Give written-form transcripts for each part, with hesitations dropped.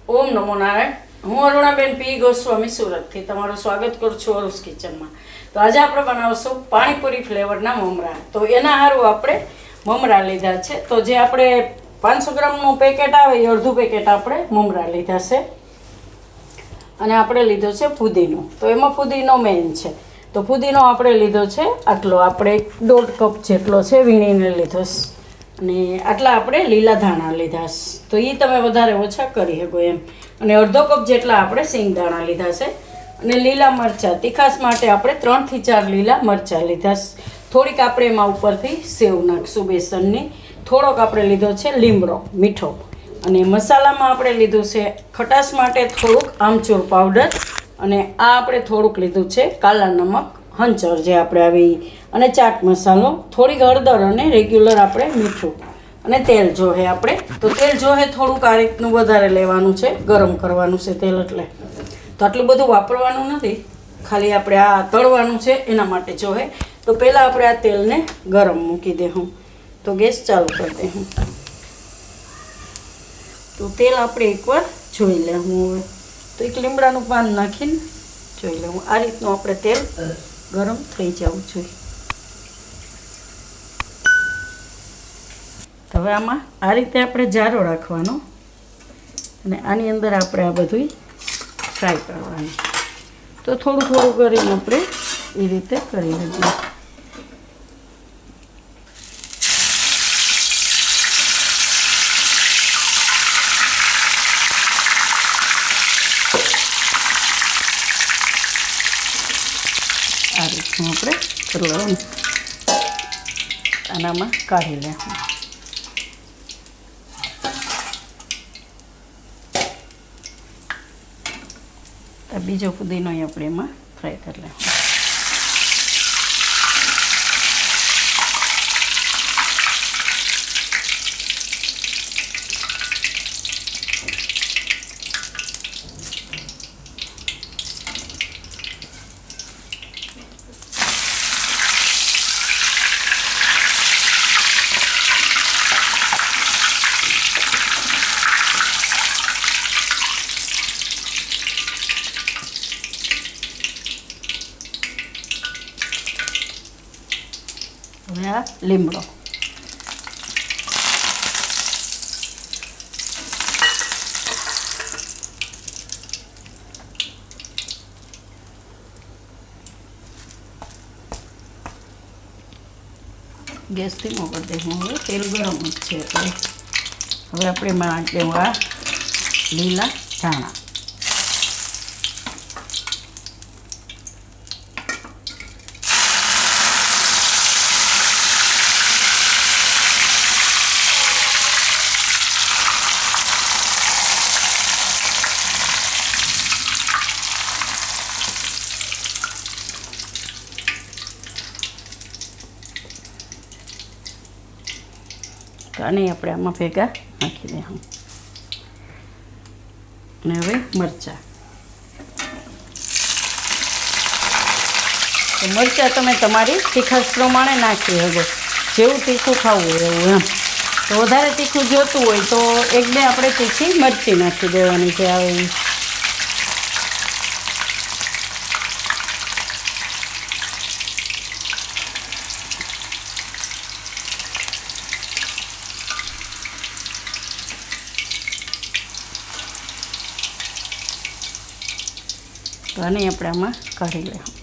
ઓમ નમો નારાયણ। હું અરુણાબેન પી ગોસ્વામી સુરતથી તમારું સ્વાગત કરું છું અરુસ કિચનમાં। તો આજે આપણે બનાવશું પાણીપુરી ફ્લેવરના મમરા। તો એના હારું આપણે મમરા લીધા છે। તો જે આપણે 500 ગ્રામનું પેકેટ આવે એ અડધું પેકેટ આપણે મમરા લીધા છે અને આપણે લીધો છે ફુદીનો। તો એમાં ફુદીનો મેઇન છે। તો ફુદીનો આપણે લીધો છે આટલો, આપણે 1.5 કપ જેટલો છે વીણીને લીધો છે અને આટલા આપણે લીલા ધાણા લીધા છે। તો એ તમે વધારે ઓછા કરી શકો એમ। અને અડધો કપ જેટલા આપણે સિંગદાણા લીધા છે અને લીલા મરચાં તીખાસ માટે આપણે 3 થી 4 લીલા મરચાં લીધા છે। થોડીક આપણે એમાં ઉપરથી સેવ નાખશું બેસનની। થોડોક આપણે લીધો છે લીમડો મીઠો અને મસાલામાં આપણે લીધું છે ખટાશ માટે થોડુંક આમચૂર પાવડર અને આ આપણે થોડુંક લીધું છે કાલા નમક હંચર જે આપણે આવી અને ચાટ મસાલો, થોડીક હળદર અને રેગ્યુલર આપણે મીઠું અને તેલ જોહે આપણે। તો તેલ જોહે થોડુંક આ રીતનું વધારે લેવાનું છે, ગરમ કરવાનું છે તેલ, એટલે તો આટલું બધું વાપરવાનું નથી, ખાલી આપણે આ તળવાનું છે એના માટે જોહે। તો પહેલાં આપણે આ તેલને ગરમ મૂકી દેવું। તો ગેસ ચાલુ કરી દેવું। તો તેલ આપણે એકવાર જોઈ લેવું। હવે તો એક લીમડાનું પાન નાખીને જોઈ લેવું। આ રીતનું આપણે તેલ ગરમ થઈ જવું જોઈએ। હવે આમાં આ રીતે આપણે જારો રાખવાનો અને આની અંદર આપણે આ બધું ફ્રાય કરવાનું। તો થોડું થોડું કરીને આપણે એ રીતે કરી લઈએ। આ રીતનું આપણે કરવાનું, આનામાં કાઢી લેવું। બીજો ફુદીનો આપણે એમાં ફ્રાય કરી લેવું। હવે આ લીમડો, ગેસ ધીમો કરી દેવું। હવે તેલ ગરમ જ છે એટલે હવે આપણે એમાં નાખી દેવું આ લીલા ધાણા। તો આને આપણે આમાં ભેગા નાખી દઈશું। અને હવે મરચાં, તો મરચાં તમે તમારી તીખાશ પ્રમાણે નાખી શકો, જેવું તીખું ખાવું હોય એવું એમ। તો વધારે તીખું જોતું હોય તો 1-2 આપણે તીખી મરચી નાખી દેવાની છે આવે। તો આને આપણે આમાં કાઢી લેવું।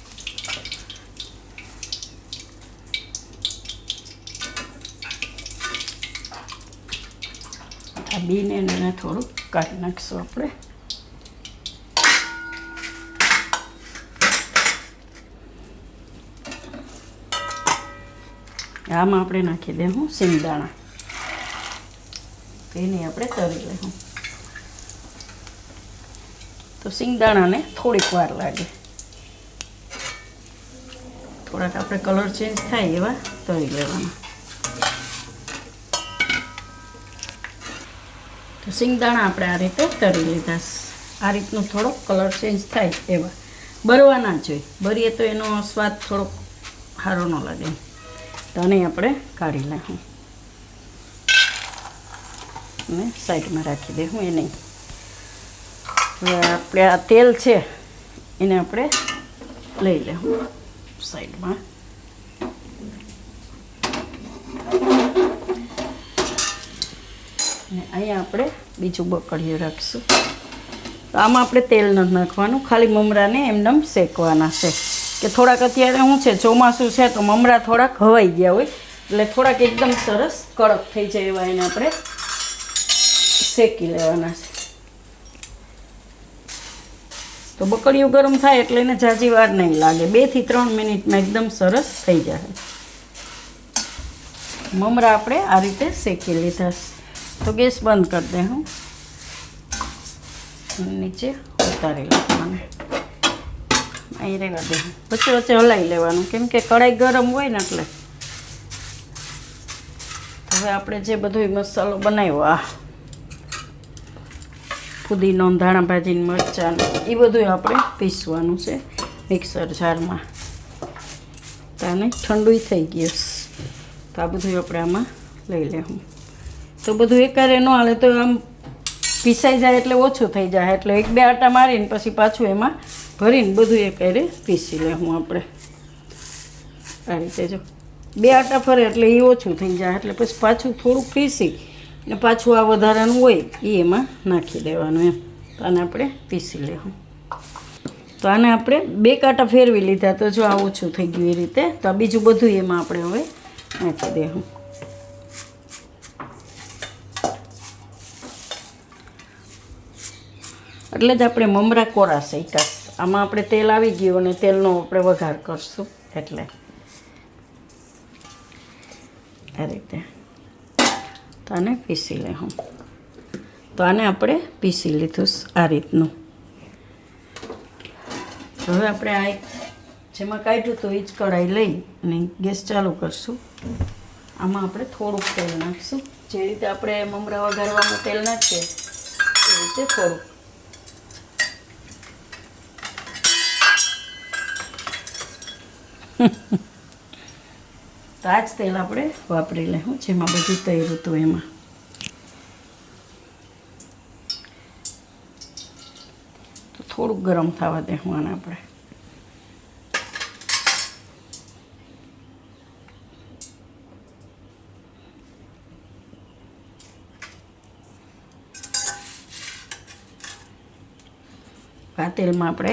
આ બીને એને થોડુંક કાઢી નાખીશું આપણે। આમાં આપણે નાખી દેવું સિંગદાણા, તો એને આપણે તળી લેવું। તો સિંગદાણાને થોડીક વાર લાગે, થોડાક આપણે કલર ચેન્જ થાય એવા તળી લેવાના। તો સિંગદાણા આપણે આ રીતે તળી લીધા। આ રીતનું થોડોક કલર ચેન્જ થાય એવા, બરવા ના જોઈએ, બરીએ તો એનો સ્વાદ થોડોક સારો ન લાગે। તો આને આપણે કાઢી લેવું અને સાઈડમાં રાખી દેવું। એ નહીં હવે આપણે આ તેલ છે એને આપણે લઈ લેવું સાઈડમાં. અને અહીંયા આપણે બીજું બકડીયું રાખશું. તો આમાં આપણે તેલ નથી નાખવાનું, ખાલી મમરાને એમનેમ શેકવાના છે. કે થોડાક અત્યારે શું છે ચોમાસું છે તો મમરા થોડાક હવાઈ ગયા હોય એટલે થોડાક એકદમ સરસ કડક થઈ જાય એવા એને આપણે શેકી લેવાના છે. તો બકડીયું ગરમ થાય એટલે એને ઝાઝી વાર નહીં લાગે, 2 થી 3 મિનિટમાં એકદમ સરસ થઈ જાય. મમરા આપણે આ રીતે શેકી લીધા. તો ગેસ બંધ કરી દે. હું નીચે ઉતારી લેવાનું, અહીં રહેવા દે. વચ્ચે વચ્ચે હલાવી લેવાનું કેમ કે કઢાઈ ગરમ હોય ને એટલે. હવે આપણે જે બધો મસાલો બનાવ્યો, આ ફુદીનો, ધાણા ભાજી, મરચાં એ બધું આપણે પીસવાનું છે મિક્સર જારમાં. તો આને ઠંડુ થઈ ગયું તો આ બધું આપણે આમાં લઈ લેવું. તો બધું એકારે ન હાલે તો આમ પીસાઈ જાય એટલે ઓછું થઈ જાય, એટલે 1-2 આટા મારીને પછી પાછું એમાં ભરીને બધું એકારે પીસી લેવું આપણે. આ રીતે જો 2 આટા ફરે એટલે એ ઓછું થઈ જાય, એટલે પછી પાછું થોડુંક પીસી ને પાછું આ વધારાનું હોય એ એમાં નાખી દેવાનું એમ. તો આને આપણે પીસી લેવું. તો આને આપણે 2 કાંટા ફેરવી લીધા તો જો આ ઓછું થઈ ગયું એ રીતે. તો આ બીજું બધું એમાં આપણે હવે નાખી દેવું. એટલે જ આપણે મમરા કોરા શેક્યા. આમાં આપણે તેલ આવી ગયું અને તેલનો આપણે વઘાર કરશું એટલે આ રીતે. તો આને પીસી લેવું. તો આને આપણે પીસી લીધું આ રીતનું. હવે આપણે આ જેમાં કાઢ્યું તો એ જ કઢાઈ લઈ અને ગેસ ચાલુ કરશું. આમાં આપણે થોડુંક તેલ નાખીશું. જે રીતે આપણે મમરા વઘારવામાં તેલ નાખીએ એ રીતે થોડુંક. તો આ જ તેલ આપણે વાપરી લેવું જેમાં બધું તળ્યું હતું એમાં. તો થોડુંક ગરમ થવા દેવું આને આપણે. આ તેલમાં આપણે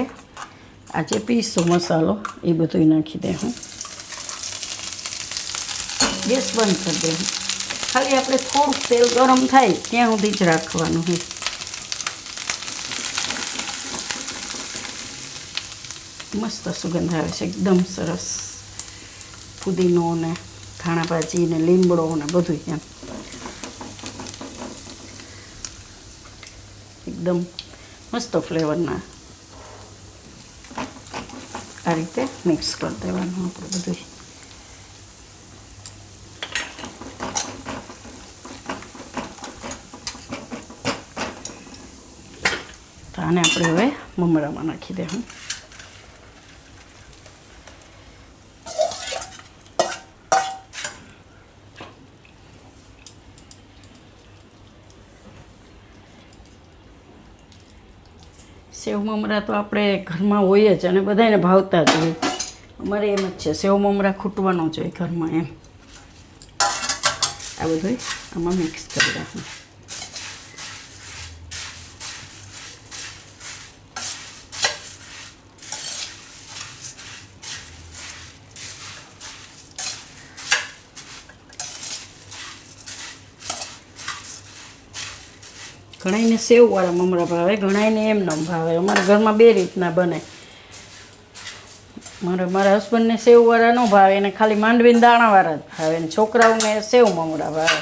આ જે પીસો મસાલો એ બધું નાખી દેવું. ગેસ બંધ કરી દેવું. ખાલી આપણે થોડુંક તેલ ગરમ થાય ત્યાં સુધી જ રાખવાનું હોય. મસ્ત સુગંધ આવે છે એકદમ સરસ. ફુદીનો ને ધાણા ભાજી ને લીમડો ને બધું એમ એકદમ મસ્ત ફ્લેવરના. આ રીતે મિક્સ કરી દેવાનું આપણે બધું. તો આને આપણે હવે મમરામાં નાખી દેવું. સેવ મમરા તો આપણે ઘરમાં હોય જ અને બધાને ભાવતા જ હોય. અમારે એમ જ છે, સેવ મમરા ખૂટવાનો જ હોય ઘરમાં એમ. આ બધું આમાં મિક્સ કરી રાખવું. ઘણાઈને સેવવાળા મમરા ભાવે, ઘણાઈને એમ ન ભાવે. અમારા ઘરમાં 2 રીતના બને. મારા હસબન્ડને સેવવાળા ન ભાવે, એને ખાલી માંડવીને દાણાવાળા જ ભાવે, અને છોકરાઓને સેવ મમરા ભાવે.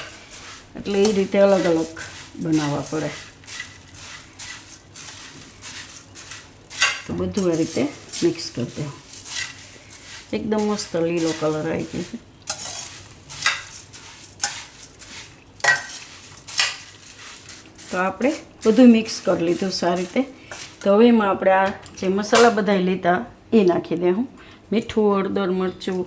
એટલે એ રીતે અલગ અલગ બનાવવા પડે. તો બધું આ રીતે મિક્સ કરી દેવું. એકદમ મસ્ત લીલો કલર આવી ગયો છે. તો આપણે બધું મિક્સ કરી લીધું સારી રીતે. તો હવે એમાં આપણે આ જે મસાલા બધા લીધા એ નાખી દેવું. મીઠું, હળદર, મરચું,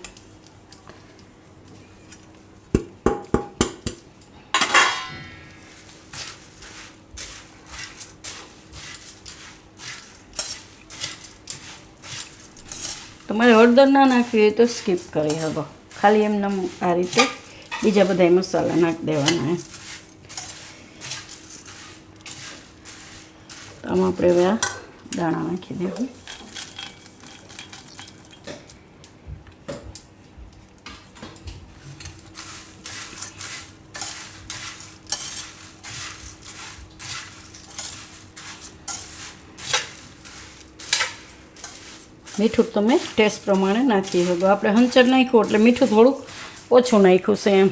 તમારે હળદર ના નાખવી હોય તો સ્કીપ કરી શકો, ખાલી એમને આ રીતે બીજા બધા મસાલા નાખી દેવાના એમ. તો આમાં આપણે હવે આ દાણા નાખી દેવું. મીઠું તમે ટેસ્ટ પ્રમાણે નાખી શકો. આપણે હંચર નાખ્યું એટલે મીઠું થોડુંક ઓછું નાખ્યું છે એમ.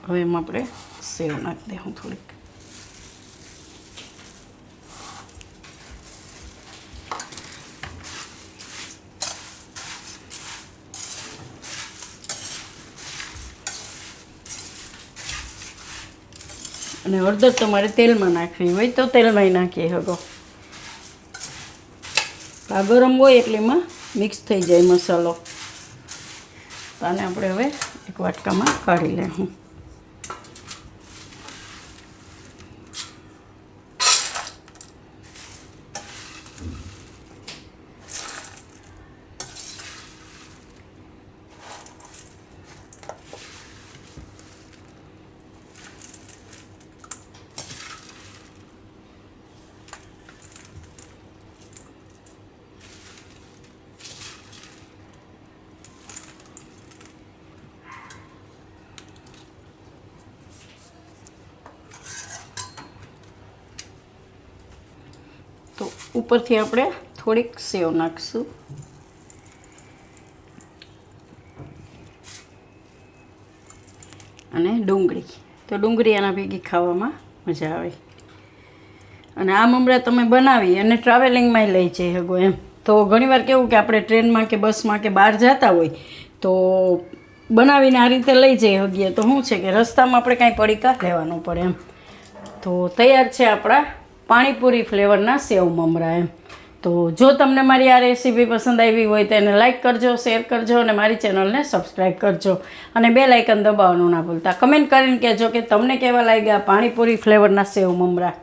હવે એમાં આપણે સેવ નાખી દઉં થોડીક. અને હળદર તમારે તેલમાં નાખવી હોય તો તેલમાંય નાખી શકો. આ ગરમ હોય એટલે એમાં મિક્સ થઈ જાય મસાલો. તો આને આપણે હવે એક વાટકામાં કાઢી લઈશું. તો ઉપરથી આપણે થોડીક સેવ નાખીશું. અને ડુંગળી, તો ડુંગળી આના ભેગી ખાવામાં મજા આવે. અને આ મમરા તમે બનાવી અને ટ્રાવેલિંગમાં લઈ જઈ શકો એમ. તો ઘણીવાર કેવું કે આપણે ટ્રેનમાં કે બસમાં કે બહાર જતા હોય તો બનાવીને આ રીતે લઈ જઈ શકીએ. તો શું છે કે રસ્તામાં આપણે કાંઈ પડીકા લેવાનું પડે એમ. તો તૈયાર છે આપણા પાણીપુરી ફ્લેવરના સેવ મમરા એમ. તો જો તમને મારી આ રેસીપી પસંદ આવી હોય તો એને લાઇક કરજો, શેર કરજો અને મારી ચેનલને સબસ્ક્રાઈબ કરજો. અને બેલ આઇકન દબાવવાનું ના ભૂલતા. કમેન્ટ કરીને કહેજો કે તમને કેવા લાગ્યા પાણીપુરી ફ્લેવરના સેવ મમરા.